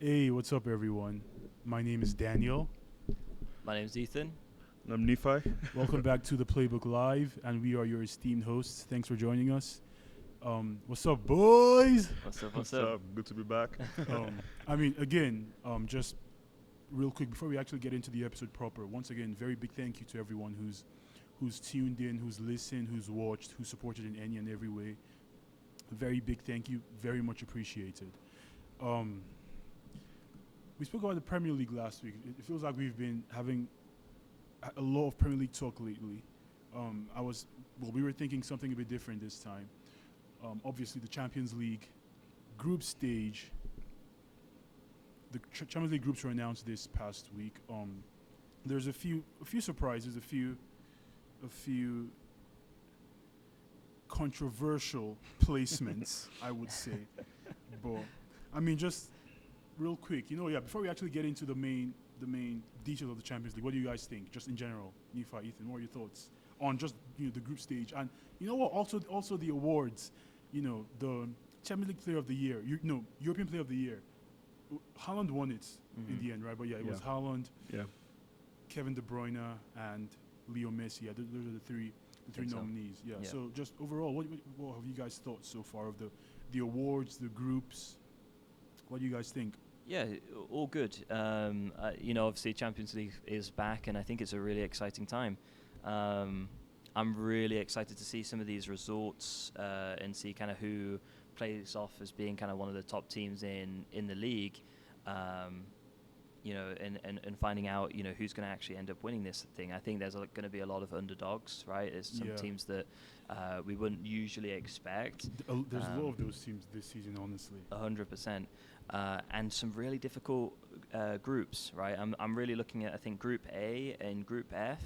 Hey, what's up, everyone? My name is Daniel. My name's Ethan. And I'm Nephi. Welcome back to the Playbook Live, and we are your esteemed hosts. Thanks for joining us. What's up, boys? What's up? Good to be back. Just real quick before we actually get into the episode proper. Once again, very big thank you to everyone who's tuned in, who's listened, who's watched, who's supported in any and every way. Very big thank you, very much appreciated. We spoke about the Premier League last week. It feels like we've been having a lot of Premier League talk lately. We were thinking something a bit different this time. Obviously, the Champions League group stage. The Champions League groups were announced this past week. There's a few surprises, a few controversial placements, I would say. But just real quick, before we actually get into the main details of the Champions League, what do you guys think, just in general? Nephi, Ethan, what are your thoughts on just the group stage? And you know what? Also the awards. The Champions League Player of the Year. European Player of the Year. Haaland won it in the end, right? But it was Haaland, Kevin De Bruyne, and Leo Messi. Yeah, those are the three nominees. Yeah. So just overall, what have you guys thought so far of the awards, the groups? What do you guys think? Yeah, all good. Obviously Champions League is back, and I think it's a really exciting time. I'm really excited to see some of these results and see kind of who plays off as being kind of one of the top teams in the league. And finding out who's going to actually end up winning this thing. I think there's going to be a lot of underdogs, right? There's some teams that we wouldn't usually expect. There's a lot of those teams this season, honestly. 100%. And some really difficult groups, right? I'm really looking at, I think, Group A and Group F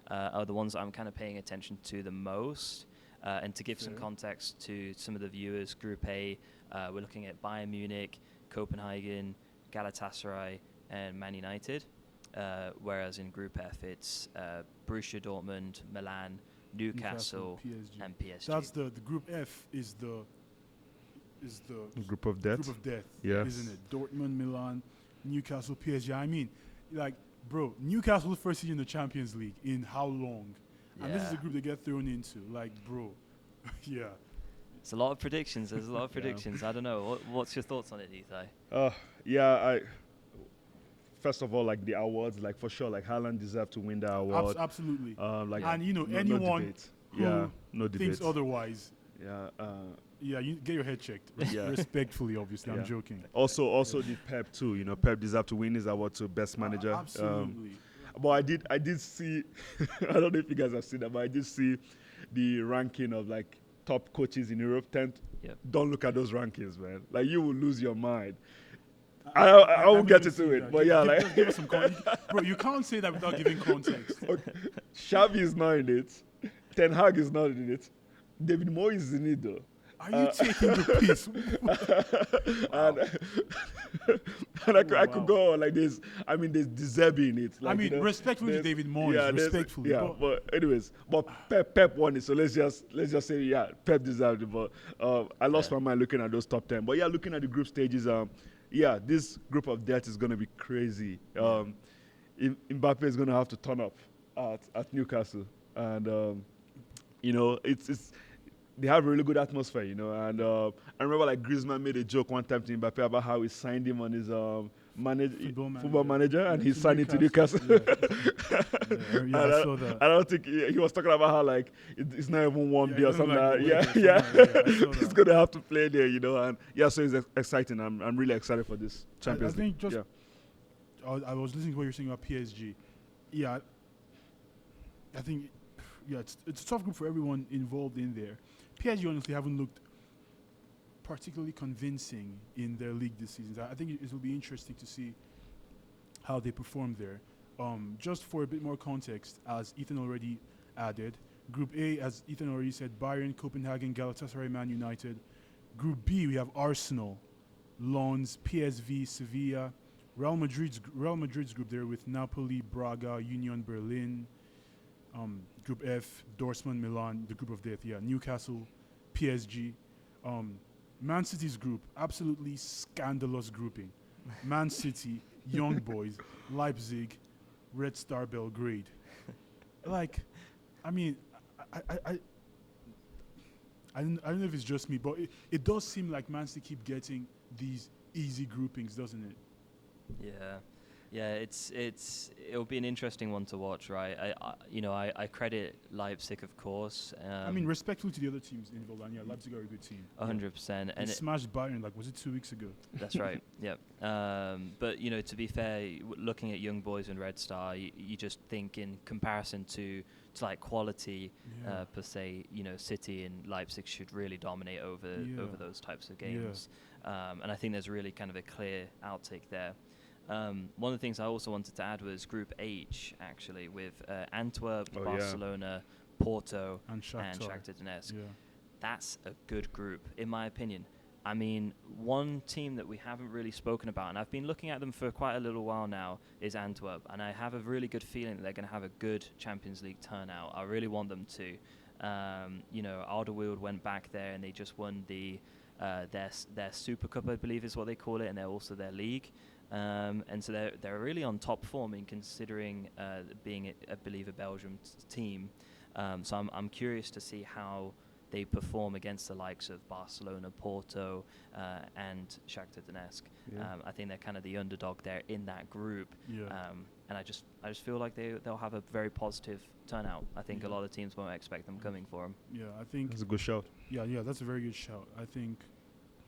are the ones I'm kind of paying attention to the most. And to give some context to some of the viewers, Group A, we're looking at Bayern Munich, Copenhagen, Galatasaray, and Man United. Whereas in Group F, it's Borussia Dortmund, Milan, Newcastle, PSG. and PSG. That's the Group F is the Group of death. Group of death, Yes. isn't it? Dortmund, Milan, Newcastle, PSG. Bro, Newcastle's first season in the Champions League in how long? And this is a group they get thrown into. Bro, yeah. It's a lot of predictions. There's a lot of predictions. I don't know. What's your thoughts on it, Ethan? First of all, the awards, for sure, Haaland deserved to win that award. Absolutely. No anyone debate. who no debate. thinks otherwise, you get your head checked. Respectfully, obviously. I'm joking. Also did Pep too. Pep deserved to win his award to best manager. Absolutely. But I did see, I don't know if you guys have seen that, but I did see the ranking of top coaches in Europe. Don't look at those rankings, man. You will lose your mind. I won't get into it, but give us some context. Bro, you can't say that without giving context. Okay. Xavi is not in it. Ten Hag is not in it. David Moyes is in it though. Are you taking the piss? And I could go on there's Deserbi in it. Respectfully to David Moyes, respectfully. But anyways, Pep won it, so let's just say Pep deserved it. But I lost my mind looking at those top 10. But looking at the group stages, this group of death is gonna be crazy. Mbappe is gonna have to turn up at Newcastle, and it's they have a really good atmosphere, and I remember Griezmann made a joke one time to Mbappe about how he signed him on his football manager, and he signed it to Newcastle. I saw that. I don't think he was talking about how it's not even 1B or something. He's gonna have to play there, and so it's exciting. I'm really excited for this Champions League. I was listening to what you're saying about PSG. I think it's a tough group for everyone involved in there. PSG honestly haven't looked particularly convincing in their league this season. I think it will be interesting to see how they perform there. Just for a bit more context, as Ethan already added, Group A, as Ethan already said, Bayern, Copenhagen, Galatasaray, Man United. Group B, we have Arsenal, Lens, PSV, Sevilla, Real Madrid's group there with Napoli, Braga, Union Berlin. Group F, Dortmund, Milan, the group of death. Newcastle, PSG. Man City's group, absolutely scandalous grouping. Man City, Young Boys, Leipzig, Red Star Belgrade. Like, I mean, I don't know if it's just me, but it does seem like Man City keep getting these easy groupings, doesn't it? Yeah, it'll be an interesting one to watch, right? I credit Leipzig, of course. I mean, respectfully to the other teams involved, and yeah, Leipzig are a good team. 100%. And smashed Bayern, like, was it 2 weeks ago? That's right. Yep. But to be fair, looking at Young Boys and Red Star, you just think in comparison to like quality per se, City and Leipzig should really dominate over those types of games. And I think there's really kind of a clear outtake there. One of the things I also wanted to add was Group H, actually, with Antwerp, Barcelona, Porto, and Shakhtar Donetsk. Yeah. That's a good group, in my opinion. I mean, one team that we haven't really spoken about, and I've been looking at them for quite a little while now, is Antwerp. And I have a really good feeling that they're going to have a good Champions League turnout. I really want them to. Alderweireld went back there and they just won their Super Cup, I believe is what they call it, and they're also their league. And so they're really on top form in considering being, I believe, a Belgium team. So I'm curious to see how they perform against the likes of Barcelona, Porto, and Shakhtar Donetsk. Yeah. I think they're kind of the underdog there in that group. Yeah. And I just feel like they'll have a very positive turnout. I think a lot of teams won't expect them coming for them. Yeah, I think That's a good shout. Yeah, that's a very good shout. I think.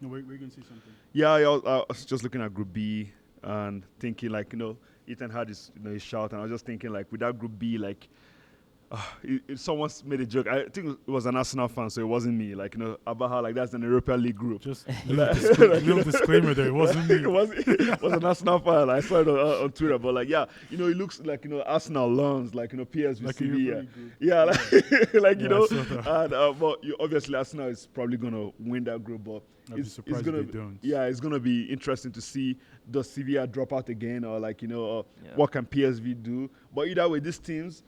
No, we're going to say something. Yeah, I was just looking at Group B and thinking like, Ethan had his shout, and I was just thinking like with that Group B, like someone made a joke. I think it was an Arsenal fan, so it wasn't me. Like about how like that's an Europa League group. Just little disclaimer there. It wasn't me. it was an Arsenal fan. I saw it on Twitter, but like it looks like Arsenal learns like PSV Like a Sevilla. Europa League group. Yeah, like Yeah, I saw that. and but obviously Arsenal is probably gonna win that group, but I'd be surprised gonna if they don't. Yeah, it's gonna be interesting to see does Sevilla drop out again, or like what can PSV do. But either way, these teams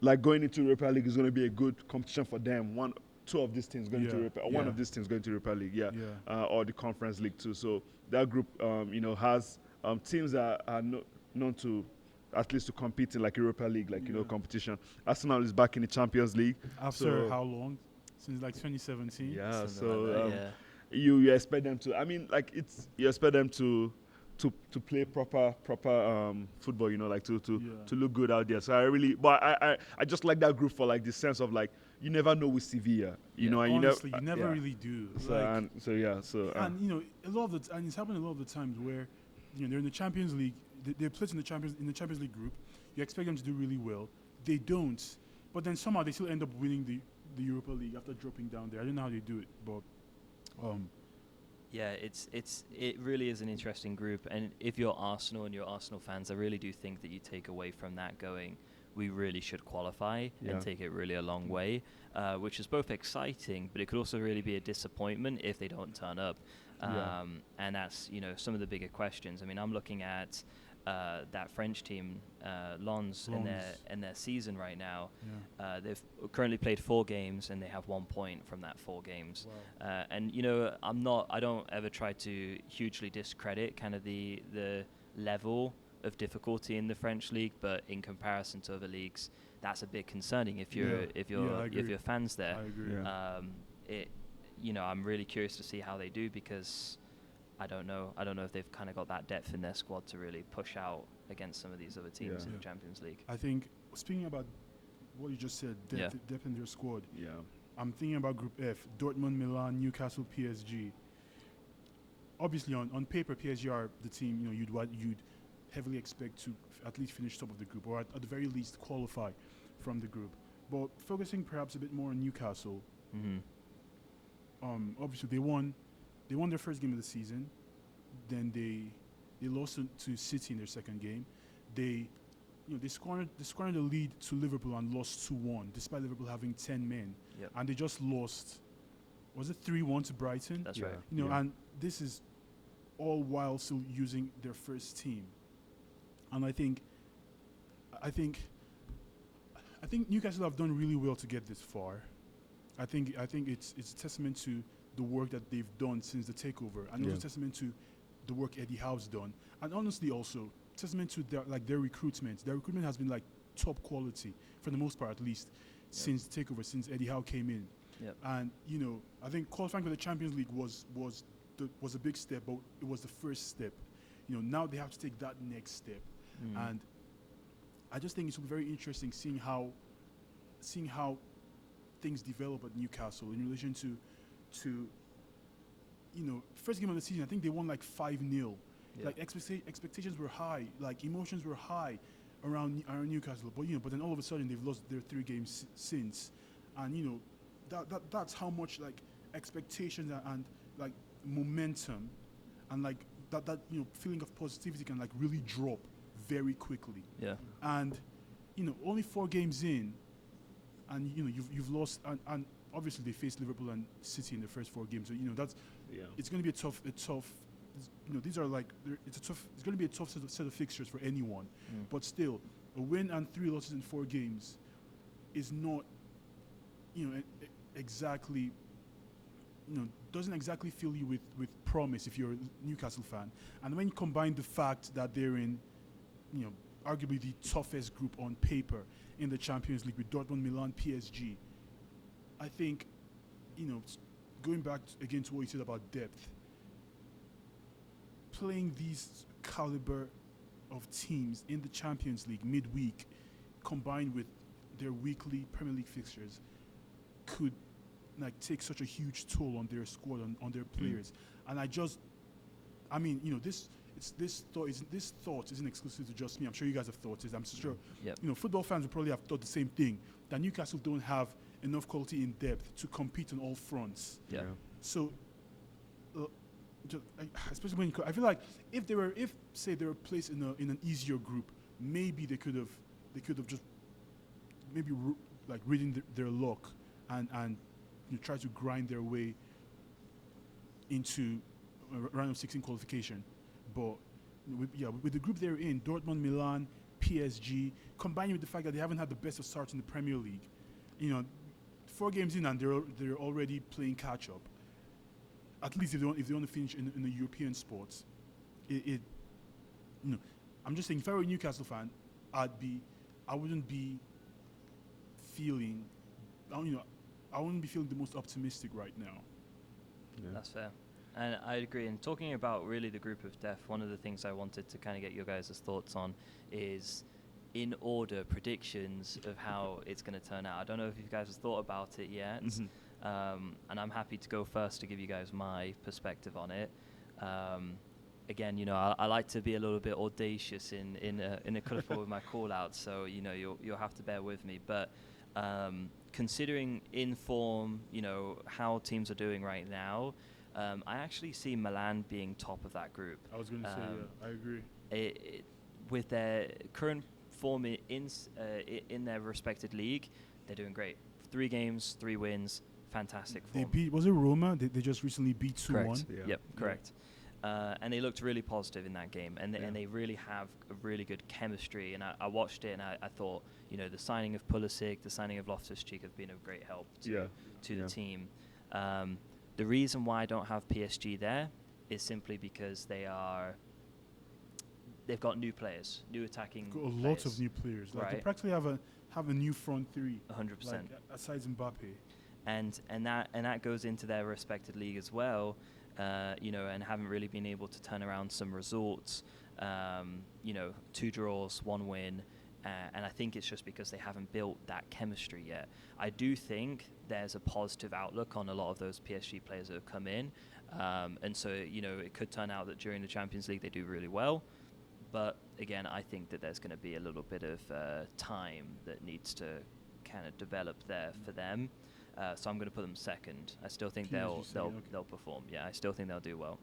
like going into Europa League is gonna be a good competition for them. Two of these teams going to Europa, or one of these teams going to Europa League, or the Conference League too. So that group, has teams that are known to at least to compete in like Europa League, like competition. Arsenal is back in the Champions League After how long? Since like 2017. Yeah, Something so like that, you expect them to. I mean, like you expect them to play proper football, like to look good out there. So I just like that group for like the sense of like you never know with Sevilla, and Honestly, you never really do. So and a lot of and it's happened a lot of the times where they're in the Champions League, they're placed in the Champions League group. You expect them to do really well, they don't, but then somehow they still end up winning the Europa League after dropping down there. I don't know how they do it, but Yeah, it really is an interesting group, and if you're Arsenal and you're Arsenal fans, I really do think that you take away from that going, we really should qualify and take it really a long way, which is both exciting, but it could also really be a disappointment if they don't turn up. And that's some of the bigger questions. I mean, I'm looking at that French team, Lens, in their season right now. They've currently played 4 games and they have 1 point from that 4 games. Wow. And I don't ever try to hugely discredit kind of the level of difficulty in the French league, but in comparison to other leagues, that's a bit concerning if you're fans there. I agree. I'm really curious to see how they do, because I don't know if they've kind of got that depth in their squad to really push out against some of these other teams in the Champions League. I think, speaking about what you just said, depth in their squad, I'm thinking about Group F, Dortmund, Milan, Newcastle, PSG. Obviously, on paper, PSG are the team you'd heavily expect to at least finish top of the group, or at the very least qualify from the group. But focusing perhaps a bit more on Newcastle, obviously they won their first game of the season. Then they lost to City in their second game. They squandered the lead to Liverpool and lost 2-1, despite Liverpool having 10 men. And they just lost, was it 3-1 to Brighton? That's right. And this is all while still using their first team. And I think Newcastle have done really well to get this far. I think it's a testament to the work that they've done since the takeover, and also a testament to the work Eddie Howe's done, and honestly also testament to their recruitment. Their recruitment has been like top quality for the most part, at least since takeover, since Eddie Howe came in. Yep. And I think qualifying for the Champions League was a big step, but it was the first step. Now they have to take that next step, and I just think it will be very interesting seeing how things develop at Newcastle in relation to first game of the season. I think they won like 5-0. Yeah. Like expectations were high, like emotions were high around Newcastle. But then all of a sudden they've lost their 3 games since, and that's how much like expectations and like momentum and like that feeling of positivity can like really drop very quickly. Yeah. And only 4 games in, and you've lost, and obviously they faced Liverpool and City in the first 4 games. So that's it's going to be a tough. These are like it's going to be a tough set of fixtures for anyone. But still, a win and 3 losses in 4 games is not exactly doesn't exactly fill you with promise if you're a Newcastle fan. And when you combine the fact that they're in arguably the toughest group on paper in the Champions League with Dortmund, Milan, PSG, I think going back again to what you said about depth, playing these caliber of teams in the Champions League midweek combined with their weekly Premier League fixtures could like take such a huge toll on their squad, on their players. And this thought isn't exclusive to just me. I'm sure you guys have thought it. I'm sure football fans will probably have thought the same thing, that Newcastle don't have enough quality in depth to compete on all fronts. Yeah. So especially when I feel like if they were placed in an easier group, maybe they could have just maybe reading their luck and try to grind their way into a round of 16 qualification. But with the group they're in, Dortmund, Milan, PSG, combined with the fact that they haven't had the best of starts in the Premier League, 4 games in and they're already playing catch up. At least if they want to finish in the European sports, I'm just saying, if I were a Newcastle fan, I wouldn't be feeling the most optimistic right now. Yeah. That's fair. And I agree. And talking about really the group of death, one of the things I wanted to kind of get your guys' thoughts on is, in order, predictions of how it's going to turn out. I don't know if you guys have thought about it yet. And I'm happy to go first to give you guys my perspective on it. Again, I like to be a little bit audacious in a colourful with my call-outs, so you'll have to bear with me. But considering in form, how teams are doing right now, I actually see Milan being top of that group. I was going to say, I agree. With their current form in their respected league, they're doing great. 3 games, 3 wins, fantastic form. Was it Roma? They just recently beat 2-1. Correct. Yep, correct. And they looked really positive in that game, and they really have a really good chemistry. And I watched it, and I thought, the signing of Pulisic, the signing of Loftus-Cheek have been of great help to the team. The reason why I don't have PSG there is simply because they've got new players, new attacking players. Lots of new players. Like, they practically have a new front 3. 100%. Like, aside Mbappe. And that goes into their respected league as well. And haven't really been able to turn around some results. 2 draws, 1 win. And I think it's just because they haven't built that chemistry yet. I do think there's a positive outlook on a lot of those PSG players that have come in. And so, it could turn out that during the Champions League they do really well. But again, I think that there's going to be a little bit of time that needs to kind of develop there for them. So I'm going to put them second. I still think they'll perform. Yeah, I still think they'll do well.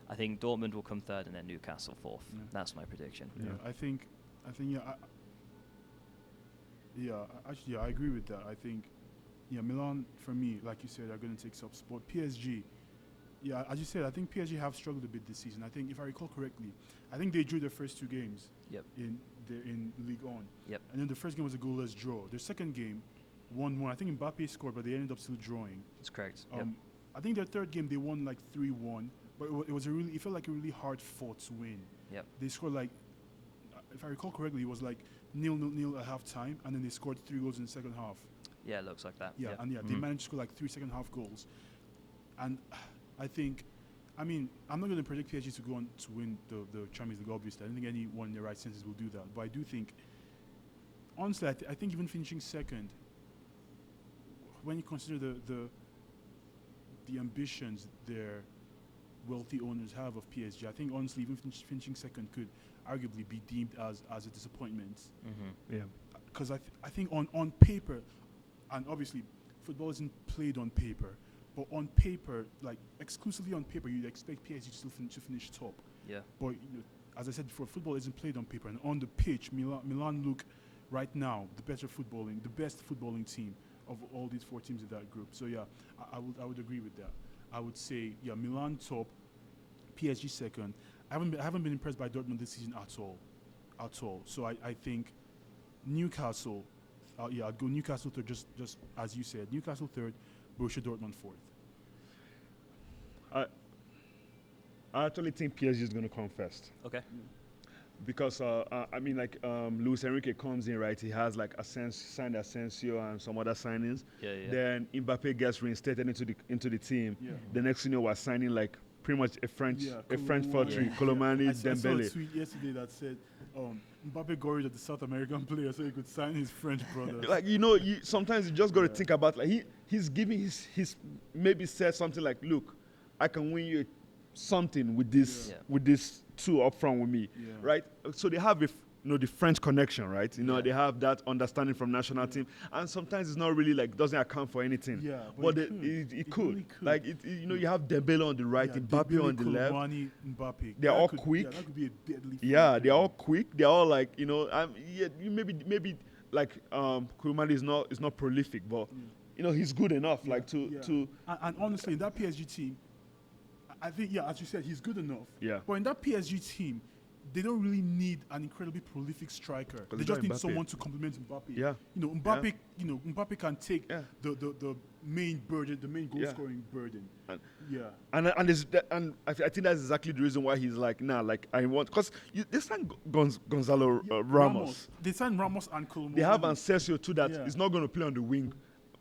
I think Dortmund will come third and then Newcastle fourth. Yeah. That's my prediction. I think I agree with that. I think Milan, for me, like you said, are going to take some spot. PSG, as you said, I think PSG have struggled a bit this season. I think, if I recall correctly, I think they drew their first 2 games. In Ligue 1. And then the first game was a goalless draw. Their second game, 1-1. I think Mbappe scored, but they ended up still drawing. That's correct. I think their third game they won like 3-1, but it felt like a really hard fought win. Yep. They scored like, if I recall correctly, it was like 0-0 at half time, and then they scored 3 goals in the second half. Yeah, it looks like that. Yeah, and they managed to score like 3 second half goals. And I think, I'm not going to predict PSG to go on to win the Champions League, obviously. I don't think anyone in their right senses will do that. But I do think, honestly, I think even finishing second, when you consider the ambitions their wealthy owners have of PSG, I think honestly even finishing second could arguably be deemed as a disappointment. Yeah. Because I think on paper, and obviously football isn't played on paper, but on paper, like exclusively on paper, you'd expect PSG to still to finish top. Yeah. But as I said before, football isn't played on paper, and on the pitch, Milan look right now the best footballing team of all these 4 teams in that group. So yeah, I would agree with that. I would say Milan top, PSG second. I haven't been impressed by Dortmund this season at all. So I think Newcastle, I'd go Newcastle third, just as you said. Newcastle third, Borussia Dortmund fourth. I actually think PSG is going to come first. Okay. Because Luis Enrique comes in, right? He has like signed Asensio and some other signings. Yeah. Then Mbappe gets reinstated into the team. Yeah. The next thing you know, we're signing like pretty much a French fortress, Yeah. Colomani, I saw a Dembele. tweet yesterday that said Mbappe got rid of the South American player so he could sign his French brother. Like sometimes you just got to think about like he's giving his maybe said something like, look, I can win you something with this with this 2 up front with me, right? So they have the French connection, right? They have that understanding from national team, and sometimes it's not really like doesn't account for anything. Yeah, but it could. Really could. Like you have Dembele on the right, Mbappe on the left. Mbappe. They're all quick. That could be a deadly. Yeah, they're all quick. They're all like maybe like Kolomani is not prolific, but he's good enough like to. And honestly, in that PSG team, I think as you said, he's good enough. Yeah. But in that PSG team, they don't really need an incredibly prolific striker. They just need Mbappe. someone to complement Mbappe. Yeah. Mbappe. Mbappe can take the main burden, the main goal scoring burden. And I think that's exactly the reason why he's like I want because they signed Gonzalo Ramos. They signed Ramos and Colomani. They have Asensio too that is not going to play on the wing.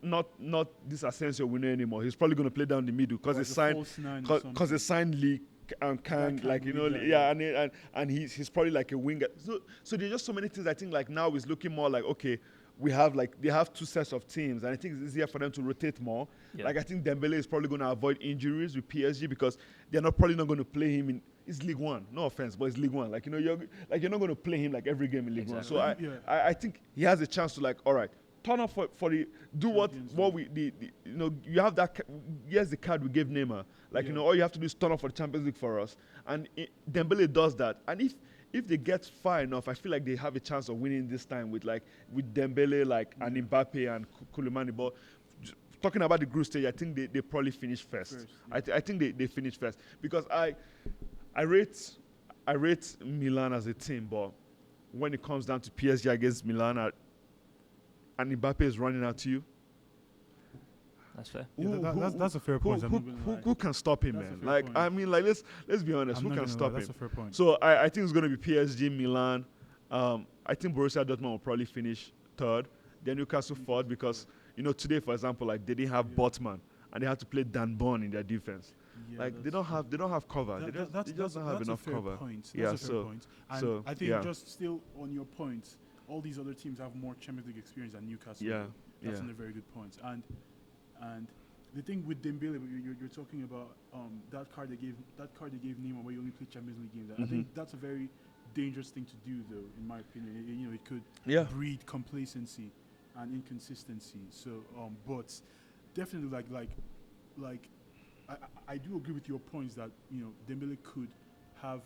Not this Asensio winner anymore. He's probably going to play down the middle because they signed Lee and Kang, and he's probably like a winger. So there's just so many things. I think like now it's looking more like okay, they have 2 sets of teams, and I think it's easier for them to rotate more. Yeah. Like I think Dembele is probably going to avoid injuries with PSG because they're probably not going to play him in. It's League One. No offense, but it's League One. Like you're not going to play him like every game in League One. So I think he has a chance to like all right. Turn up for the do what we you have that here's the card we gave Neymar all you have to do is turn up for the Champions League for us, and Dembele does that, and if they get far enough, I feel like they have a chance of winning this time with Dembele and Mbappe and Kolomani. But talking about the group stage, I think they probably finish first. I think they finish first because I rate Milan as a team, but when it comes down to PSG against Milan and Mbappe is running out to you. That's fair. That's a fair point. Who can stop him, man? Like point. I mean, like let's be honest. Who can stop him? That's a fair point. So I think it's going to be PSG, Milan. I think Borussia Dortmund will probably finish third. Then Newcastle fourth because today, for example, like they didn't have Botman and they had to play Dan Burn in their defense. They don't have cover. They just don't have enough cover. That's a fair point. And I think just still on your point, all these other teams have more Champions League experience than Newcastle. That's a very good point. And the thing with Dembele, you're talking about that card they gave Neymar where you only play Champions League games. I think that's a very dangerous thing to do, though, in my opinion. It could breed complacency and inconsistency. So, but definitely, I do agree with your points that Dembele could have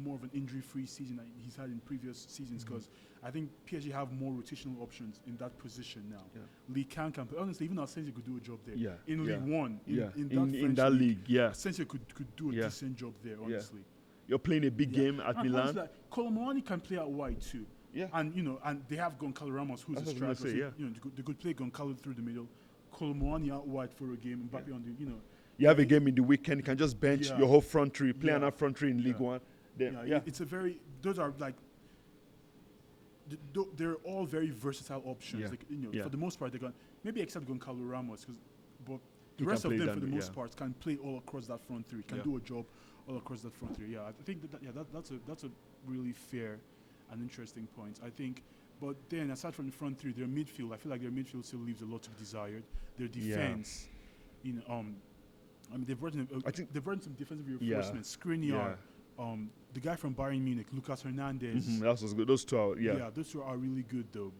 more of an injury-free season than he's had in previous seasons because I think PSG have more rotational options in that position now. Lee can play. Honestly, even Asensio could do a job there. In League One, in that league, Asensio could do a decent job there, honestly. You're playing a big game at Milan. Honestly, Colomani can play out wide too. And and they have Goncalo Ramos, who's a striker. They could play Goncalo through the middle, Colomani out wide for a game, Mbappe on the You have a game in the weekend, you can just bench your whole front three, play on that front three in League One. Then, it's a very, those are like, they're all very versatile options. Yeah. Like, for the most part, they're going, maybe except Goncalo Ramos, but the He rest can of play them, for down the the- most part, can play all across that front three, can do a job all across that front three. Yeah, I think that's a really fair and interesting point. I think, but then aside from the front three, their midfield, I feel like their midfield still leaves a lot to be desired. Their defense, I mean, they've brought in, they've brought in some defensive reinforcements. Skriniar, the guy from Bayern Munich, Lucas Hernandez. That was good. Those two are, Those two are really good though.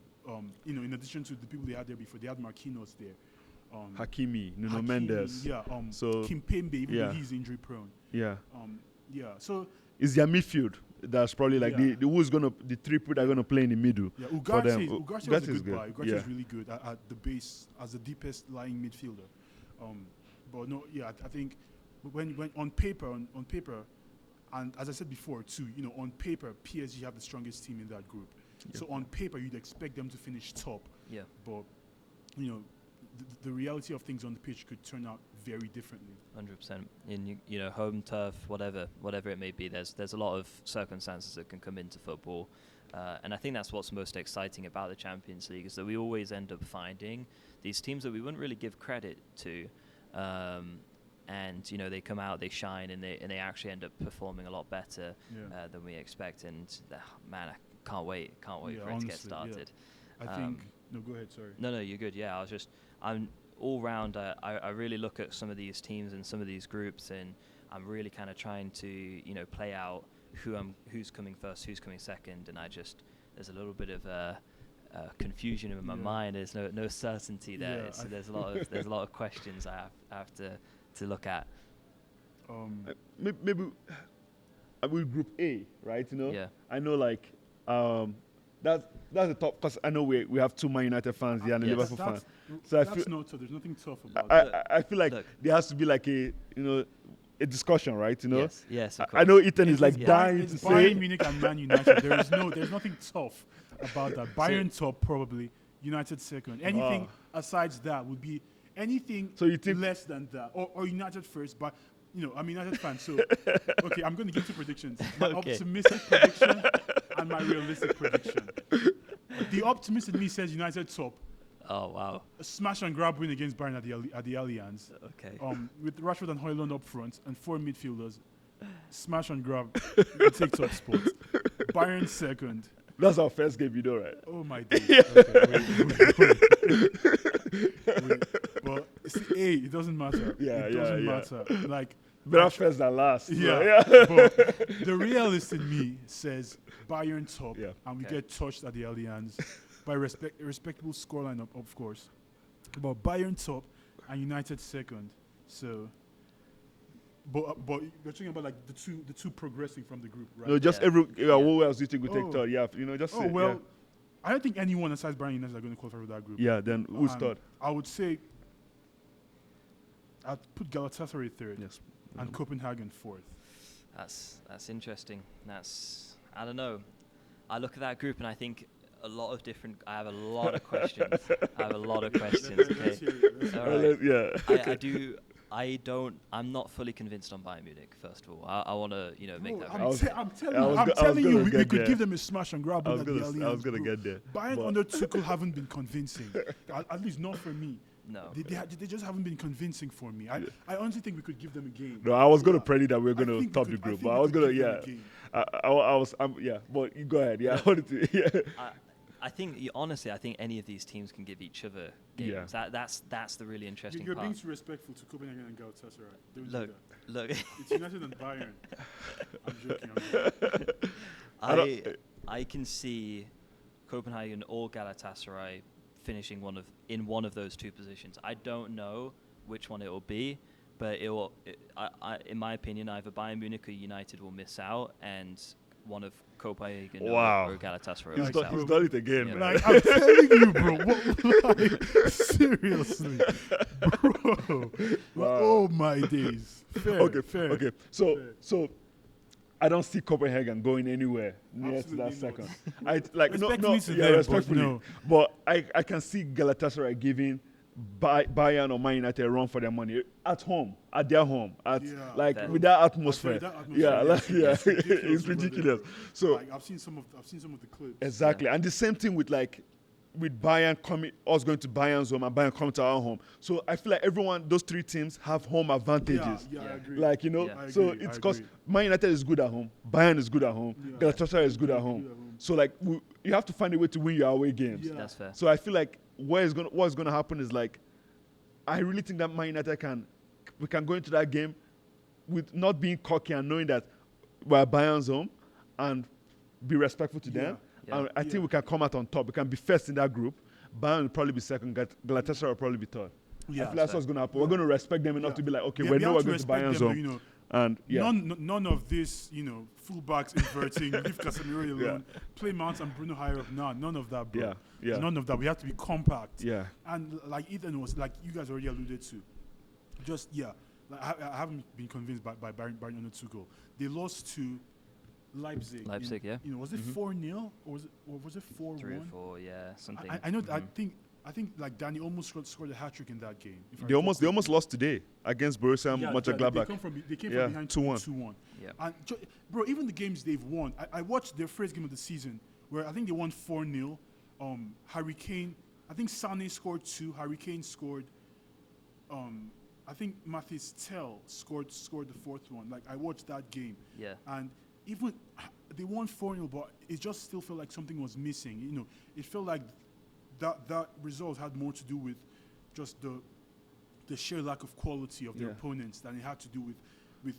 In addition to the people they had there before, they had Marquinhos there. Nuno Mendes. So Kimpembe, even though he's injury prone. So it's their midfield that's probably like the three people that are gonna play in the middle. Yeah, for them. Ugarte was a good buy. Ugarte is really good at the base as the deepest lying midfielder. But no, I think when on paper, and as I said before too, on paper, PSG have the strongest team in that group. Yeah. So on paper, you'd expect them to finish top. Yeah. But the reality of things on the pitch could turn out very differently. 100%. In home turf, whatever it may be, there's a lot of circumstances that can come into football, and I think that's what's most exciting about the Champions League is that we always end up finding these teams that we wouldn't really give credit to, and they come out, they shine, and they actually end up performing a lot better than we expect. And man, I can't wait for it to get started. Yeah. I think. No, go ahead. Sorry. No, you're good. Yeah, I'm all round. I really look at some of these teams and some of these groups, and I'm really kind of trying to play out who's coming first, who's coming second, and there's a little bit of confusion in my mind. There's no certainty there. There's a lot of questions I have to look at. Maybe with Group A, right? Yeah. I know that's the top, because I know we have two Man United fans here and a Liverpool fan. So that's not tough. There's nothing tough about it. I feel like there has to be like a discussion, right? Yes. Of course. I know Ethan is dying to say Bayern Munich and Man United. There's nothing tough about that. Bayern top probably, United second. Anything aside that would be anything less than that, or United first. But I'm a United fan, so okay. I'm going to give two predictions: my optimistic prediction and my realistic prediction. The optimist in me says United top. Oh wow! A smash and grab win against Bayern at the Allianz. Okay. With Rashford and Højlund up front and four midfielders, smash and grab. We take top spot. Bayern second. That's our first game, right? Oh my days. Okay, wait. But see, it doesn't matter. It doesn't matter. Like better first than last. Yeah. But the realist in me says Bayern top, and we get touched at the Allianz by a respectable scoreline, of course. But Bayern top and United second. So, but we're talking about like the two progressing from the group, right? No, just what else do you think we take third? Yeah, just say. Well, I don't think anyone aside Bayern United are going to qualify for that group. Yeah, then who's third? I would say I'd put Galatasaray third. Yes. And Copenhagen fourth. That's interesting. I don't know. I look at that group and I think I have a lot of questions. Okay. All right. I'm not fully convinced on Bayern Munich, first of all. I want to, make that very I'm telling you, we could give them a smash and grab. I was going to get there. Bayern under Tuchel haven't been convincing. At least not for me. No. They just haven't been convincing for me. I honestly think we could give them a game. No, I was going to predict that we were going to top the group, but I was going to, but you go ahead. Yeah, I wanted to, I think, honestly, I think any of these teams can give each other games. That's the really interesting You're part. being too respectful to Copenhagen and Galatasaray. Look. It's United and Bayern. I'm joking. I can see Copenhagen or Galatasaray finishing in one of those two positions. I don't know which one it will be, but in my opinion, either Bayern Munich or United will miss out, and one of Copenhagen or Galatasaray. He's done it again, man. Like, I'm telling you, bro. Seriously, bro. Wow. Oh my days. Fair. Okay. So I don't see Copenhagen going anywhere near to that second. Respectfully, but I can see Galatasaray giving Bayern or Man United run for their money at home, at their home, Fair. with that atmosphere. That atmosphere, It's ridiculous. over there, bro. So like, I've seen some of the clips. exactly, and the same thing with Bayern coming, us going to Bayern's home and Bayern coming to our home. So I feel like those three teams have home advantages. Yeah, I agree. Like, you know, Yeah. so agree, it's I because agree. Man United is good at home, Bayern is good at home, Yeah. Galatasaray is good at home. So like you have to find a way to win your away games. Yeah. That's fair. So I feel like what's gonna happen is like, I really think that Man United we can go into that game with not being cocky and knowing that we're Bayern's home and be respectful to them. Yeah. And I think we can come out on top. We can be first in that group. Bayern will probably be second. Galatasaray will probably be third. Yeah, I feel that's what's going to happen. We're going to respect them enough to be like, okay, Yeah, we we know have we're to going to respect Bayern's them, home. you know. And yeah, None of this, fullbacks inverting, leave Casemiro alone, play Mount and Bruno higher up. None of that, bro. Yeah. None of that. We have to be compact. yeah, And like Ethan was, like you guys already alluded to, like I haven't been convinced by Bayern on the 2 goal. They lost to Leipzig. Yeah. Was it 4-0 or was it 4-1? 3 or 4, yeah, something. I know. I think like Danny almost scored a hat trick in that game. they almost lost today against Borussia Mönchengladbach. They came Yeah, from behind 2-1. Yeah. And bro, even the games they've won, I watched their first game of the season where I think they won 4-0. Harry Kane, I think Sané scored 2. Harry Kane scored. I think Mathis Tel scored the 4th one. Like I watched that game. Yeah. And even they won 4-0, but it just still felt like something was missing. You know, it felt like that result had more to do with just the sheer lack of quality of their opponents than it had to do with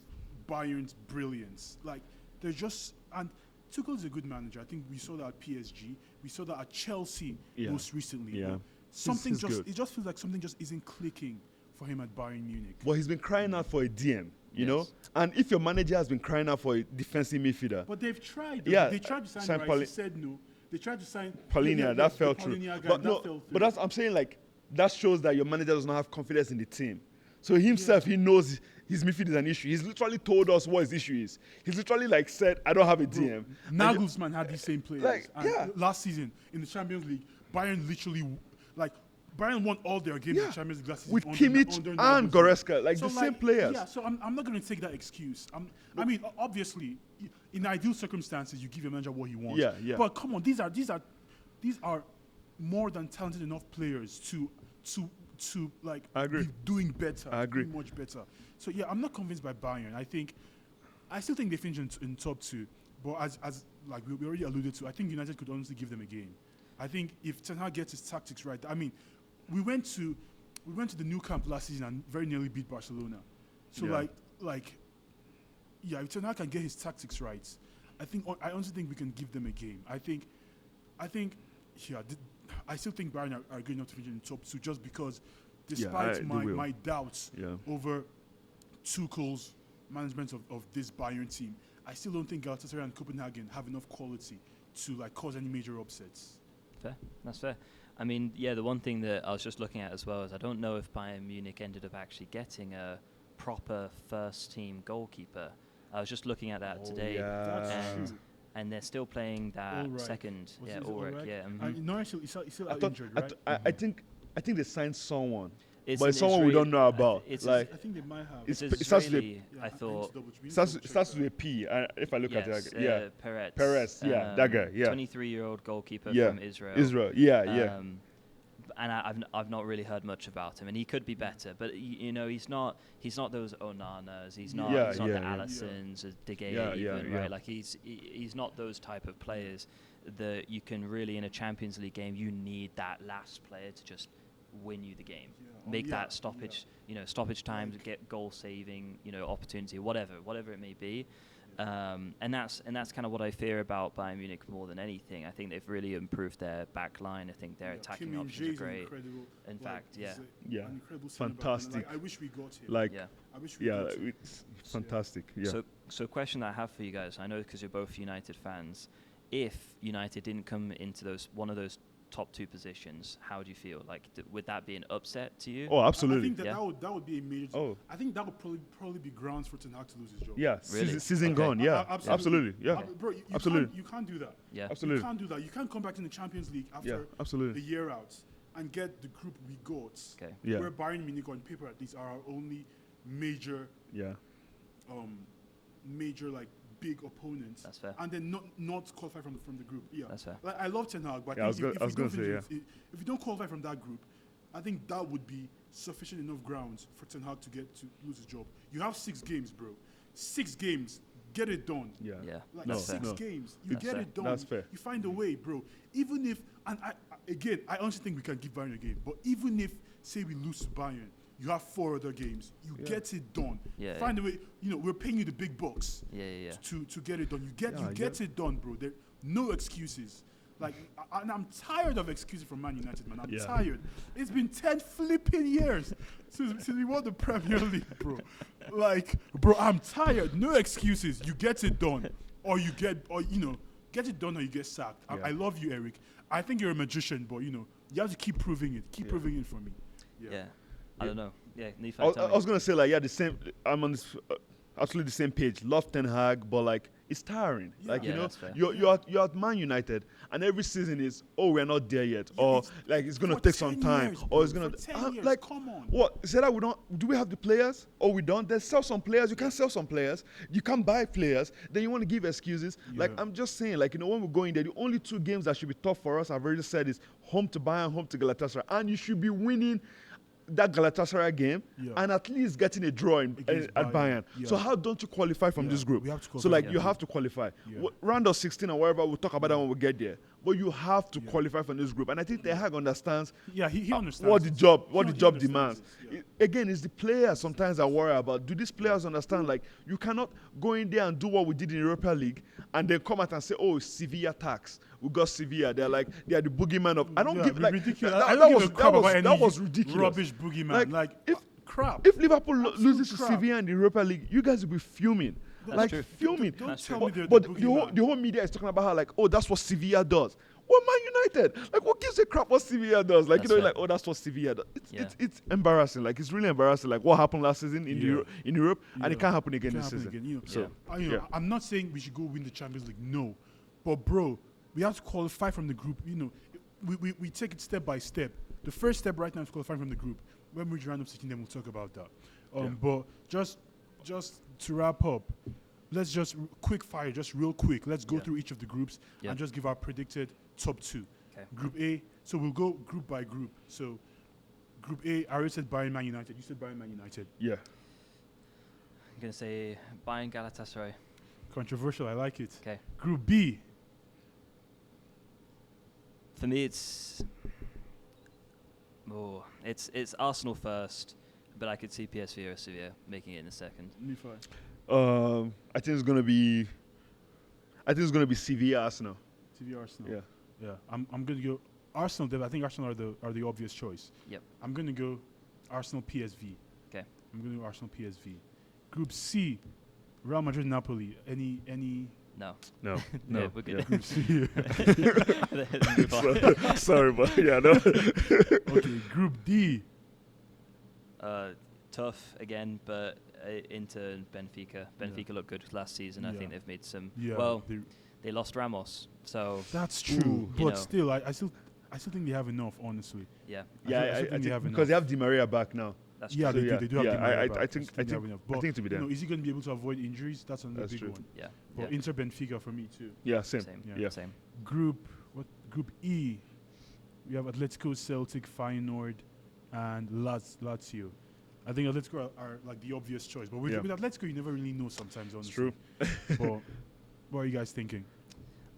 Bayern's brilliance. Like they're just, and Tuchel is a good manager. I think we saw that at PSG. We saw that at Chelsea most recently. Yeah. But something He's good. it just feels like something just isn't clicking for him at Bayern Munich. Well, he's been crying out for a DM, you Yes. know? And if your manager has been crying out for a defensive midfielder, But they've tried. Yeah, They tried to sign sign Rice. He said no. They tried to sign Paulinia, that fell the through. Paulinia guy, But that no, fell through. but that's I'm saying like that shows that your manager does not have confidence in the team. So himself, he knows his midfield is an issue. He's literally told us what his issue is. He's literally like said, "I don't have a DM." Nagelsmann had these same players. Like, and yeah. Last season in the Champions League, Bayern literally, like, Bayern won all their games in the Champions League last season. With under Kimmich under and Nagelsmann. Goretzka, like So, the same players. Yeah, so I'm not going to take that excuse. I mean, obviously, in ideal circumstances, you give your manager what he wants. Yeah. But come on, these are more than talented enough players to like I agree. be doing better. I agree. Doing much better. So yeah, I'm not convinced by Bayern. I still think they finish in top 2. But as like we already alluded to, I think United could honestly give them a game. I think if Ten Hag gets his tactics right, I mean, we went to the new camp last season and very nearly beat Barcelona. So if Ten Hag can get his tactics right, I honestly think we can give them a game. I still think Bayern are good enough to finish in top 2 just because, despite they will. my doubts Yeah. over Tuchel's management of this Bayern team, I still don't think Galatasaray and Copenhagen have enough quality to like cause any major upsets. Fair. That's fair. I mean, yeah, the one thing that I was just looking at as well is I don't know if Bayern Munich ended up actually getting a proper first-team goalkeeper. I was just looking at that today. That's and true. and they're still playing that Ulreich. second. Was yeah, it Ulrich. Ulreich? Yeah. mhm. And Norwich he's still I out thought, injured, right? I think they signed someone, It's but an it's someone we Israeli- don't know about. It's like I think they might have. It's it starts with a- Israeli, I thought. it starts with a P. If I look at Yes, it, yeah, Perez. Perez, yeah, that guy, yeah. 23-year-old goalkeeper Yeah, from Israel. Israel, yeah. And I've not really heard much about him, and he could be better. But you know, he's not those Onanas. He's not Yeah, the yeah. Allisons, De Gea, Yeah, even, yeah. right? Like he's not those type of players that you can really in a Champions League game. You need that last player to just win you the game, make that stoppage, stoppage time to get goal saving, opportunity, whatever it may be. And that's kind of what I fear about Bayern Munich more than anything. I think they've really improved their back line. I think their attacking options are great. In fact, he's Yeah. an incredible centre back, and, Fantastic. like, I wish we got him. Like, Yeah. I wish we got him. it's fantastic. Yeah. So question that I have for you guys, I know because you're both United fans, if United didn't come into one of those top 2 positions, how do you feel? Like, would that be an upset to you? Oh, I absolutely. think that would be a major. Oh. I think that would probably be grounds for Ten Hag to lose his job. Yeah, Really? season Okay. gone. Yeah, Absolutely. absolutely. Yeah, Bro, you absolutely. You can't do that. Yeah. Absolutely. You can't do that. You can't come back in the Champions League Yeah, after absolutely. the year out and get the group we got. Okay. Yeah. Where Bayern Munich on paper at least are our only major, Yeah. major like big opponents. That's fair. And then not qualify from the group. Yeah. That's fair. Like, I love Ten Hag, but Yeah, I think I was gonna say, if you don't qualify from that group, I think that would be sufficient enough grounds for Ten Hag to lose his job. You have 6 games, bro. 6 games. Get it done. Yeah. Yeah. Like No, 6 no. games, you That's get fair. it done. That's fair. You find a way, bro. Even if, and I honestly think we can give Bayern a game. But even if, say, we lose to Bayern, you have 4 other games. You get it done. Yeah, Find a way. You know, we're paying you the big bucks. Yeah. To get it done. You Yeah, get it done, bro. There no excuses. Like, and I'm tired of excuses from Man United, man. I'm tired. It's been 10 flipping years since we won the Premier League, bro. Like, bro, I'm tired. No excuses. You get it done, or you get it done, or you get sacked. Yeah. I love you, Eric. I think you're a magician, but you have to keep proving it. Keep proving it for me. Yeah. I don't know. Yeah, Nephi, I tell me. was gonna say like the same. I'm on this absolutely the same page. Love Ten Hag, but like it's tiring. Yeah. Like Yeah, that's fair. you're at Man United, and every season is we're not there yet, or like it's gonna For take some 10 time, years, or bro. it's gonna For 10 years, like come on. what? Say that we don't. Do we have the players, or we don't? Then sell some players. You can't sell some players. You can't buy players. Then you want to give excuses. Like Yeah. I'm just saying, like when we go in there, the only 2 games that should be tough for us, I've already said, is home to Bayern, home to Galatasaray, and you should be winning that Galatasaray game and at least getting a draw at Bayern. Yeah. So how don't you qualify from this group? We have to So qualify. like you have to qualify. Yeah. Round of 16 or wherever, we'll talk about that when we get there. But you have to qualify from this group. And I think Ten Hag understands Yeah, he understands what the it. job He demands. understands it, yeah. Again, it's the players sometimes I worry about. Do these players understand? Like you cannot go in there and do what we did in Europa League and then come out and say, "Oh, it's Sevilla tax. We got Sevilla. They are the boogeyman of." I don't give like ridiculous. that, I that don't was give a crap about any that was ridiculous. rubbish boogeyman. Like if crap. If Liverpool loses to crap. Sevilla in the Europa League, you guys will be fuming. That's true. Fuming. Don't tell true. me they're But the the whole media is talking about how like, oh, that's what Sevilla does. Well, Man United, like, what gives a crap what Sevilla does? Like, That's you know, fair. like, oh, that's what Sevilla does. It's embarrassing. Like, it's really embarrassing. Like, what happened last season in Europe, and it can't happen again this season. I'm not saying we should go win the Champions League. No, but bro, we have to qualify from the group. You know, we take it step by step. The first step right now is qualifying from the group. When we reach round of 16, then we'll talk about that. But just to wrap up, let's just quick fire, just real quick. Let's go through each of the groups and just give our predicted top 2. Okay. Group A. So we'll go group by group. So Group A, I already said Bayern Man United. You said Bayern Man United. Yeah. I'm going to say Bayern Galatasaray. Controversial, I like it. Okay. Group B. For me, it's Arsenal first, but I could see PSV or Sevilla making it in a second. I think it's gonna be Sevilla Arsenal. Sevilla Arsenal. Yeah. Yeah. I'm gonna go Arsenal. I think Arsenal are the obvious choice. Yep. I'm gonna go Arsenal PSV. Okay. I'm gonna go Arsenal PSV. Group C, Real Madrid Napoli. Any No. No. Yeah, we're good. Group C. Move on. Sorry, but yeah, no. Okay. Group D. Tough again, but Inter and Benfica. Benfica looked good last season. I think they've made some. Yeah. Well, they lost Ramos, so That's true. you But know. still, I still think they have enough. Honestly. yeah, Yeah, I think they have enough. because they have Di Maria back now. that's Yeah, true. they So, do. They do have Di Maria back. I think they have enough. But, I think to be there. you know, is he going to be able to avoid injuries? That's another That's big true. one. Yeah, But yeah. Inter Benfica for me too. Yeah, same. Yeah. Same. Group E, we have Atletico, Celtic, Feyenoord, and Lazio. I think Atletico are like the obvious choice, but with Atletico, you never really know sometimes. Honestly, True. But what are you guys thinking?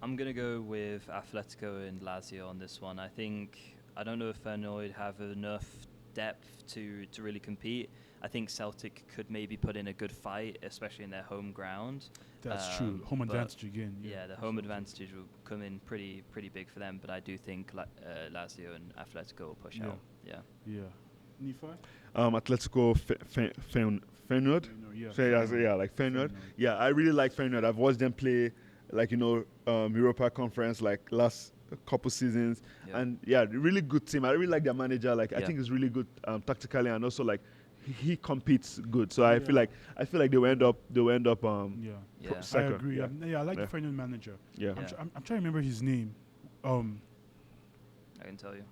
I'm gonna go with Atletico and Lazio on this one. I don't know if Feyenoord have enough depth to really compete. I think Celtic could maybe put in a good fight, especially in their home ground. That's true. Home but advantage again. Yeah, the home advantage will come in pretty big for them. But I do think Lazio and Atletico will push out. Yeah. Yeah. Nephi? Atletico Feyenoord. Yeah. Like Feyenoord. Yeah, I really like Feyenoord. I've watched them play, like Europa Conference, like last couple seasons, and really good team. I really like their manager. Like I think he's really good tactically, and also like he competes good. So I feel like they will end up second. I agree. I like the Feyenoord manager. Yeah. I'm trying to remember his name. I can tell you.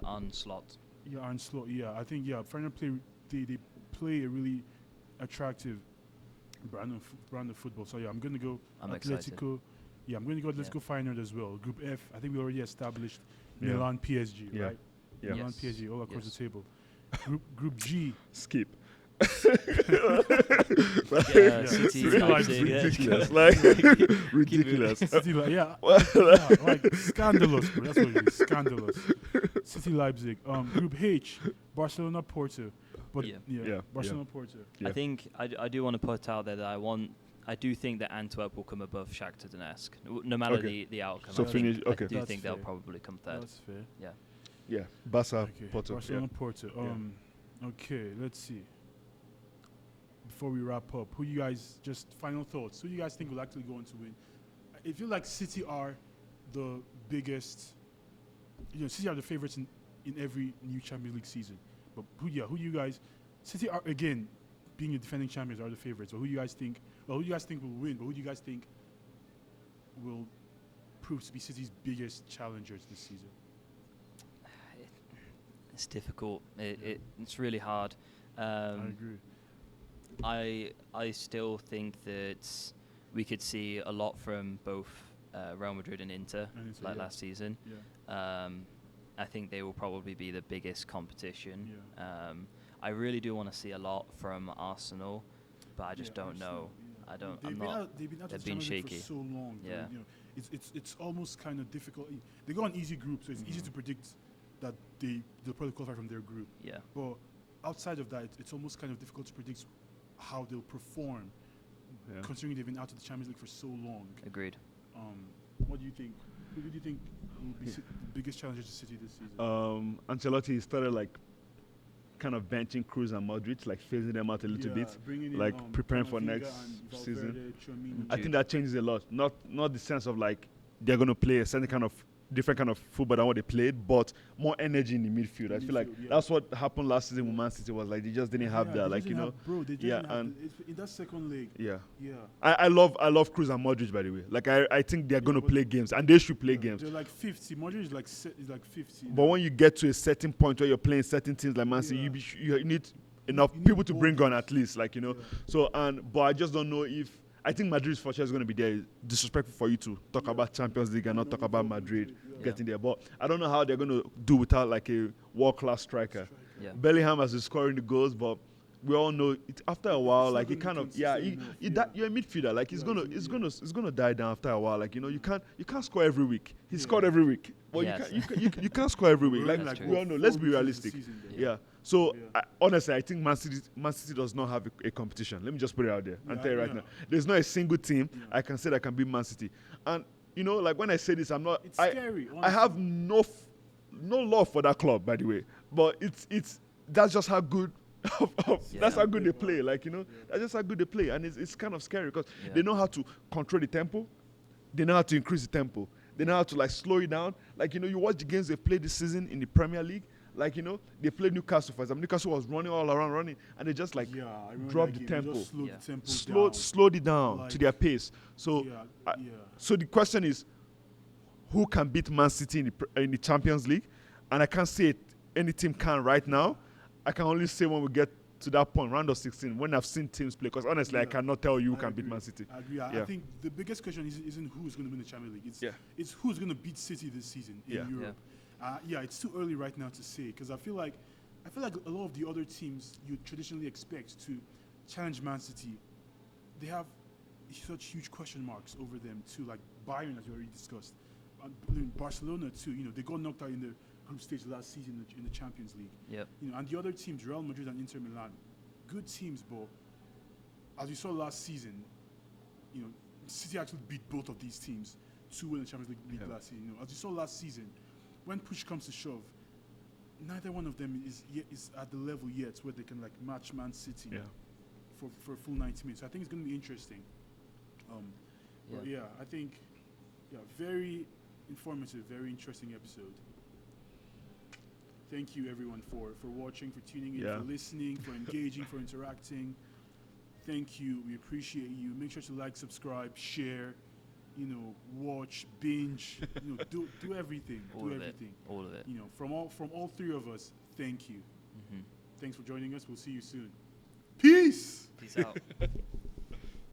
onslaught. Yeah, onslaught. Yeah, I think Feyenoord they play a really attractive brand of football. So yeah, I'm gonna go I'm Atletico. excited. Yeah, I'm gonna go Atletico Feyenoord as well. Group F. I think we already established Milan PSG, Yeah. right? Yeah. Milan Yes. PSG all across Yes. the table. Group G. Skip. City, City Leipzig, ridiculous. yeah. Like ridiculous. City, like scandalous, bro. That's what it is. Scandalous. City, Leipzig. Group H, Barcelona, Porto. But Yeah. Barcelona, Porto. Yeah. I think I do want to put out there that I do think that Antwerp will come above Shakhtar Donetsk, no matter Okay. the outcome. So I think, finish- okay. I do That's think they'll fair. probably come third. That's fair. Yeah. Barca, Okay. Porto. Barcelona, Porto. Okay, let's see. Before we wrap up, who you guys, just final thoughts, who you guys think will actually go on to win? I feel like City are the biggest, City are the favorites in every new Champions League season. But who you guys, City are, again, being the defending champions, are the favorites. But who do you guys think will win? But who do you guys think will prove to be City's biggest challengers this season? It's difficult. It's really hard. I agree. I still think that we could see a lot from both Real Madrid and Inter, last season. Yeah. I think they will probably be the biggest competition. Yeah. I really do want to see a lot from Arsenal, but I just don't know. Yeah. I don't. They've I'm been not. out, they've been out they've of the been Champions League shaky. for so long. Yeah. It's almost kind of difficult. They go on easy groups, so it's easy to predict that they'll probably qualify from their group. Yeah. But outside of that, it's almost kind of difficult to predict how they'll perform, considering they've been out of the Champions League for so long. Agreed. What do you think? Who do you think will be the biggest challenger to City this season? Ancelotti started like kind of benching Cruz and Modric, like phasing them out a little bit, bringing in, like preparing for Camavinga next and Valverde, season. Tchouaméni. I think that changes a lot. Not the sense of like they're going to play a certain kind of different kind of football than what they played, but more energy in the midfield. I feel like that's what happened last season with Man City. Was like they just didn't have that, like bro. They just yeah, didn't have and in that second leg. yeah. Yeah. I love Cruz and Modric, by the way. Like I think they're going to play games, and they should play games. They're like 50. Modric is like 50. But when you get to a certain point where you're playing certain teams like Man City, you need enough you people need to bring on bodies. at least, like So but I just don't know if I think Madrid's for sure is going to be there. It's disrespectful for you to talk about Champions League and not talk about Madrid getting there. But I don't know how they're going to do without like a world-class striker. Yeah. Bellingham has been scoring the goals, but we all know it, after a while, like it kind of you're a midfielder. Like it's gonna die down after a while. Like you can't score every week. He scored every week. Well, Yes. you can't score every week. Like That's we all know. Let's be realistic. Yeah. So honestly, I think Man City does not have a competition. Let me just put it out there and tell you right now. There's not a single team I can say that can beat Man City. And like when I say this, I'm not. It's scary. I have no love for that club, by the way. But it's that's just how good. That's how good they play. Like that's just how good they play, and it's kind of scary because they know how to control the tempo. They know how to increase the tempo. They know how to like slow it down. Like you watch the games they played this season in the Premier League. Like they played Newcastle for example. Newcastle was running all around, and they just like dropped the tempo, slowed it down like, to their pace. So, so the question is, who can beat Man City in the Champions League? And I can't say any team can right now. I can only say when we get to that point, round of 16, when I've seen teams play. Because honestly, I cannot tell you who can beat Man City. I agree. I think the biggest question isn't who's going to win the Champions League. It's who's going to beat City this season in Europe. It's too early right now to say because I feel like a lot of the other teams you traditionally expect to challenge Man City, they have such huge question marks over them too. Like Bayern, as we already discussed, Barcelona too. They got knocked out in the group stage last season in the Champions League. Yep. And the other teams, Real Madrid and Inter Milan, good teams, but as we saw last season, City actually beat both of these teams to win the Champions League last season. As we saw last season, when push comes to shove, neither one of them is at the level yet where they can like match Man City for a full 90 minutes. So I think it's going to be interesting. I think very informative, very interesting episode. Thank you everyone for watching, for tuning in, for listening, for engaging, for interacting. Thank you. We appreciate you. Make sure to like, subscribe, share. watch, binge, do everything. All do of everything. it. All of it. From all three of us, thank you. Mm-hmm. Thanks for joining us. We'll see you soon. Peace. Peace out.